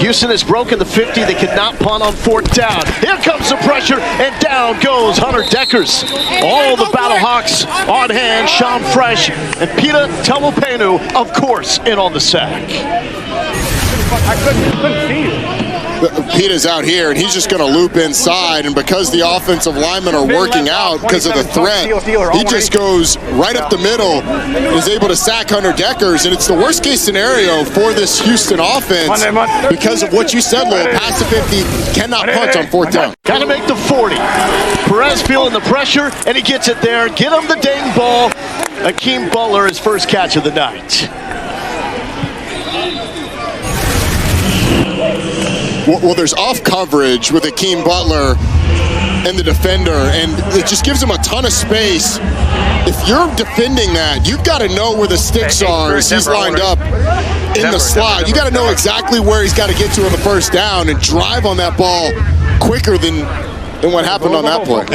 Houston has broken the 50. They cannot punt on fourth down. Here comes the pressure, and down goes Hunter Deckers. All the Battlehawks on hand. Sean Fresh and Peter Tamupenu, of course, in on the sack. I couldn't see you. Pita's out here, and he's just going to loop inside, and because the offensive linemen are working out because of the threat, he just goes right up the middle and is able to sack Hunter Deckers, and it's the worst case scenario for this Houston offense because of what you said, Lowell. Past the 50, cannot punch on fourth down. Got to make the 40. Perez feeling the pressure, and he gets it there. Get him the dang ball. Akeem Butler, his first catch of the night. Well, there's off coverage with Akeem Butler and the defender, and it just gives him a ton of space. If you're defending that, you've got to know where the sticks are as he's lined up in the slot. You got to know exactly where he's got to get to on the first down and drive on that ball quicker than what happened on that play.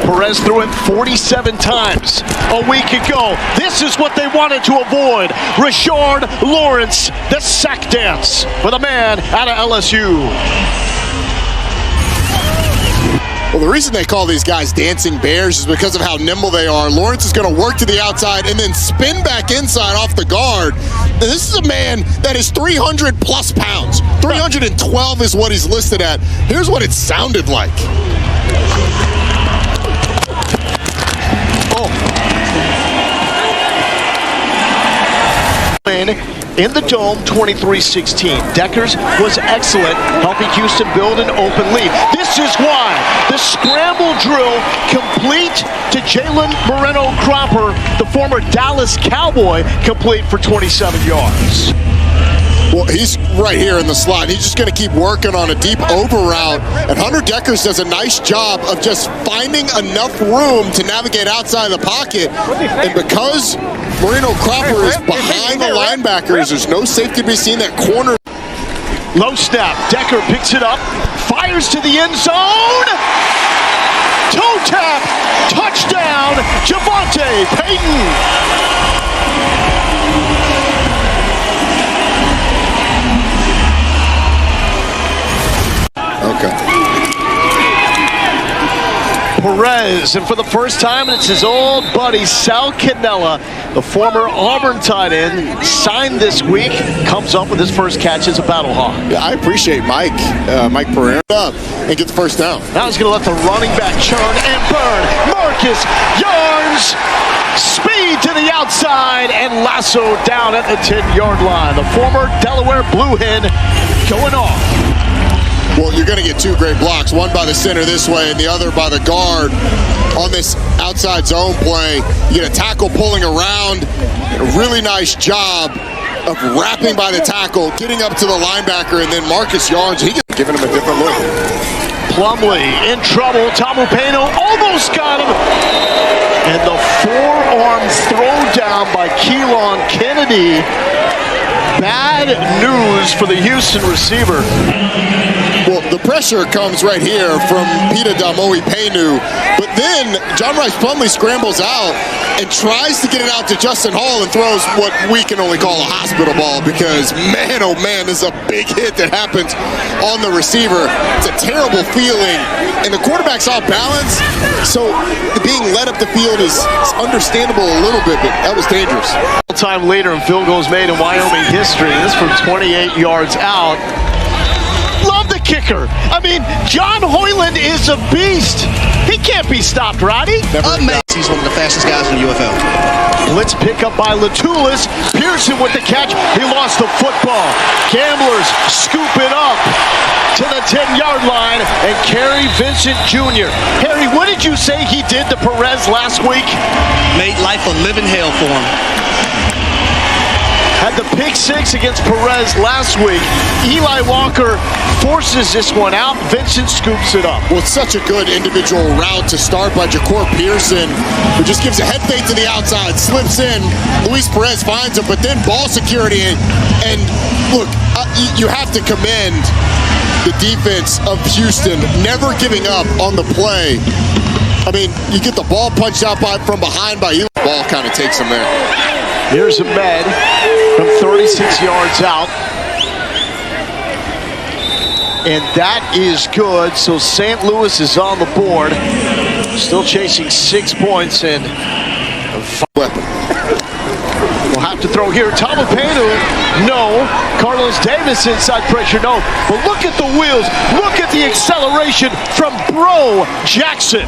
Perez threw it 47 times a week ago. This is what they wanted to avoid. Rashard Lawrence, the sack dance with a man out of LSU. Well, the reason they call these guys dancing bears is because of how nimble they are. Lawrence is going to work to the outside and then spin back inside off the guard. And this is a man that is 300 plus pounds. 312 is what he's listed at. Here's what it sounded like. In the Dome, 23-16. Deckers was excellent, helping Houston build an open lead. This is why the scramble drill complete to Jalen Moreno-Cropper, the former Dallas Cowboy, complete for 27 yards. Well, he's right here in the slot. He's just going to keep working on a deep over route. And Hunter Deckers does a nice job of just finding enough room to navigate outside of the pocket. And because Moreno-Cropper is behind the linebackers, there's no safety to be seen. That corner. Low snap. Decker picks it up, fires to the end zone. Toe tap. Touchdown. Javonte Payton. Okay. Perez, and for the first time, it's his old buddy Sal Cannella, the former Auburn tight end, signed this week, comes up with his first catch as a Battlehawk. Yeah, I appreciate Mike Pereira up and get the first down. Now he's going to let the running back churn and burn. Marcus Yarns, speed to the outside, and lasso down at the 10-yard line. The former Delaware Blue Hen going off. Well, you're going to get two great blocks, one by the center this way and the other by the guard on this outside zone play. You get a tackle pulling around, a really nice job of wrapping by the tackle, getting up to the linebacker, and then Marcus Yarns, giving him a different look. Plumlee in trouble. Tamupenu almost got him. And the forearm throw down by Keelan Kennedy. Bad news for the Houston receiver. Well, the pressure comes right here from Peter Tamupenu, but then John Rice Plumlee scrambles out and tries to get it out to Justin Hall and throws what we can only call a hospital ball because, man, oh man, this is a big hit that happens on the receiver. It's a terrible feeling, and the quarterback's off balance, so being led up the field is understandable a little bit, but that was dangerous. All-time leader in field goals made in Wyoming history. This from 28 yards out. Love the kicker. I mean, John Hoyland is a beast. He can't be stopped, Roddy. Amazing. He's one of the fastest guys in the UFL. Blitz pick up by Latulis. Pearson with the catch. He lost the football. Gamblers scoop it up to the 10-yard line and Kerry Vincent Jr. Harry, what did you say he did to Perez last week? Made life a living hell for him. Had the pick six against Perez last week. Eli Walker forces this one out. Vincent scoops it up. Well, it's such a good individual route to start by Ja'Cour Pearson, who just gives a head fake to the outside, slips in. Luis Perez finds him, but then ball security. And look, you have to commend the defense of Houston, never giving up on the play. I mean, you get the ball punched out from behind by Eli. The ball kind of takes him there. Here's Ahmed from 36 yards out. and that is good. So St. Louis is on the board, still chasing 6 points, and Weapon. we'll have to throw here. Tamapenu, no. Carlos Davis inside pressure, no. But look at the wheels. Look at the acceleration from Bro Jackson.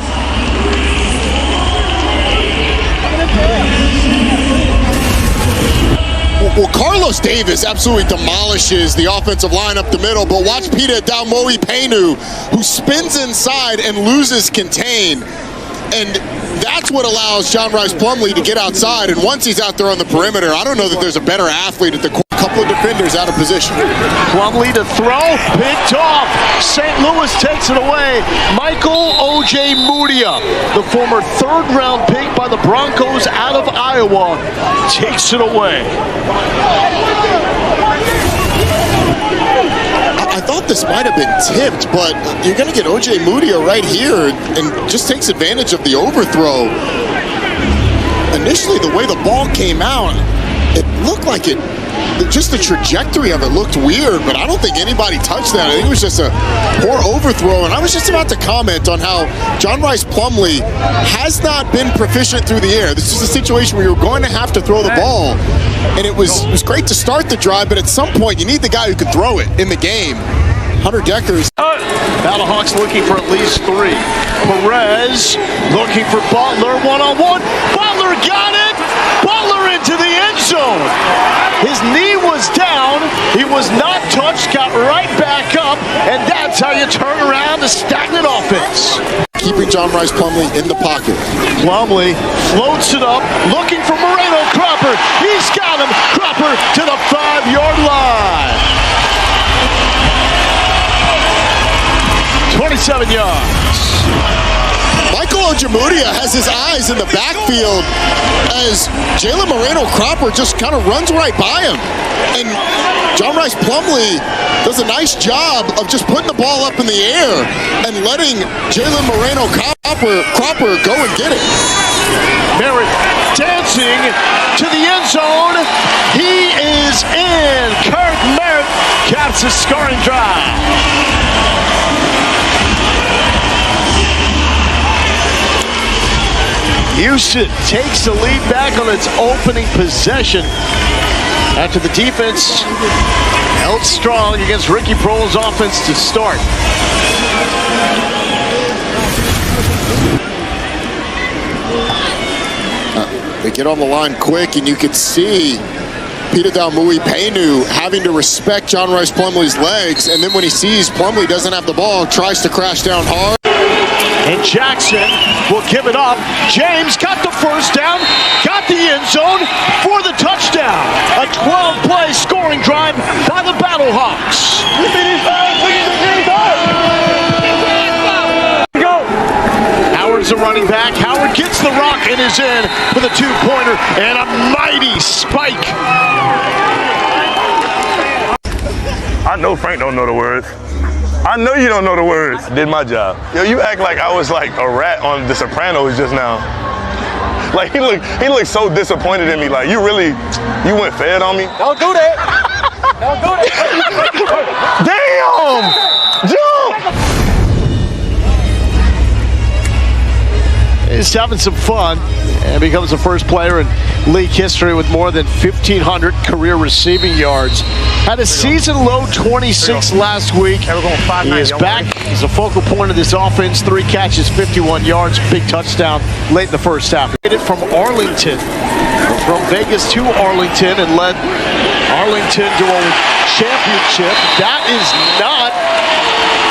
Well, Carlos Davis absolutely demolishes the offensive line up the middle, but watch Peter Dalmoe-Penu, who spins inside and loses contain. And that's what allows John Rice Plumlee to get outside. And once he's out there on the perimeter, I don't know that there's a better athlete at the couple of defenders out of position. Plumlee to throw, picked off. St. Louis takes it away. Michael O.J. Mudia, the former third-round pick by the Broncos out of Iowa, takes it away. I thought this might have been tipped, but you're going to get O.J. Mudia right here and just takes advantage of the overthrow. Initially, the way the ball came out, it looked like just the trajectory of it looked weird, but I don't think anybody touched that. I think it was just a poor overthrow, and I was just about to comment on how John Rice Plumlee has not been proficient through the air. This is a situation where you're going to have to throw the ball, and it was great to start the drive, but at some point you need the guy who can throw it in the game. Hunter Deckers. Battlehawks looking for at least 3. Perez looking for Butler, one-on-one. Butler got it! Butler into the end zone. His knee was down. He was not touched, got right back up, and that's how you turn around a stagnant offense. Keeping John Rice Plumlee in the pocket. Plumlee floats it up, looking for Moreno Cropper. He's got him. Cropper to the 5-yard line. 27 yards. Michael Ojemudia has his eyes in the backfield as Jalen Moreno Cropper just kind of runs right by him. And John Rice Plumlee does a nice job of just putting the ball up in the air and letting Jalen Moreno Cropper go and get it. Merritt dancing to the end zone. He is in. Kurt Merritt caps his scoring drive. Houston takes the lead back on its opening possession after the defense held strong against Ricky Prohl's offense to start. They get on the line quick, and you could see Peter Dalmoe-Penu having to respect John Rice Plumlee's legs, and then when he sees Plumlee doesn't have the ball, tries to crash down hard. And Jackson will give it up. James got the first down, got the end zone for the touchdown. A 12-play scoring drive by the Battlehawks. Howard's the running back. Howard gets the rock and is in with a 2-pointer and a mighty spike. I know Frank don't know the words. I know you don't know the words. I did my job. Yo, you act like I was like a rat on The Sopranos just now. Like he looked so disappointed in me. Like you went fed on me. Don't do that. Don't do that. Damn! Jump! He's having some fun and becomes the first player in league history with more than 1,500 career receiving yards. Had a season-low 26 last week. He is back. He's a focal point of this offense. 3 catches, 51 yards, big touchdown late in the first half. Hit it from Arlington, from Vegas to Arlington, and led Arlington to a championship. That is not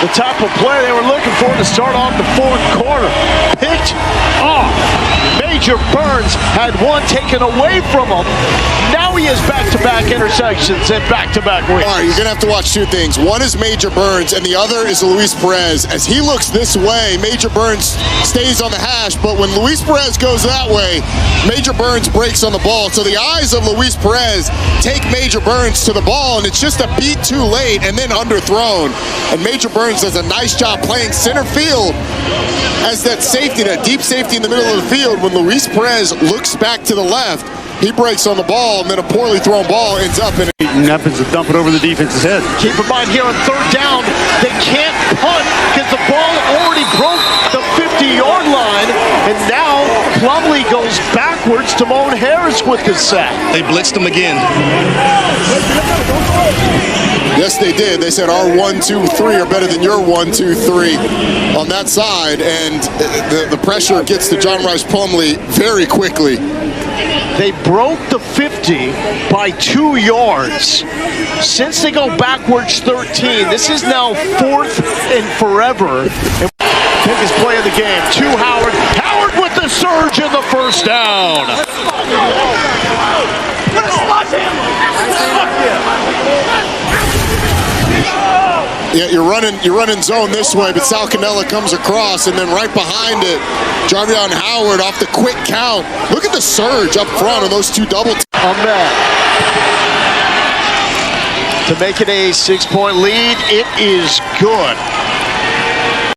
the type of play they were looking for to start off the fourth quarter. Picked off. Major Burns had one taken away from him. Now he has back-to-back interceptions and back-to-back wins. All right, you're going to have to watch 2 things. One is Major Burns, and the other is Luis Perez. As he looks this way, Major Burns stays on the hash, but when Luis Perez goes that way, Major Burns breaks on the ball. So the eyes of Luis Perez take Major Burns to the ball, and it's just a beat too late and then underthrown. And Major Burns does a nice job playing center field as that safety, that deep safety in the middle of the field. When Luis Perez looks back to the left, He breaks on the ball, and then a poorly thrown ball ends up in it. And happens to dump it over the defense's head. Keep in mind here on third down, they can't punt because the ball already broke the 50-yard line, and now Plumlee goes backwards. Damone Harris with the sack. They blitzed him again. Yes, they did. They said our 1, 2, 3 are better than your 1, 2, 3 on that side, and the pressure gets to John Rice Plumlee very quickly. They broke the 50 by 2 yards. Since they go backwards 13, this is now 4th and forever. Biggest play of the game to Howard. Howard with the surge in the first down. Yeah, you're running zone this way, but Sal Cannella comes across, and then right behind it, Jarvion Howard off the quick count. Look at the surge up front on those two double. Ahmed. To make it a 6-point lead, it is good.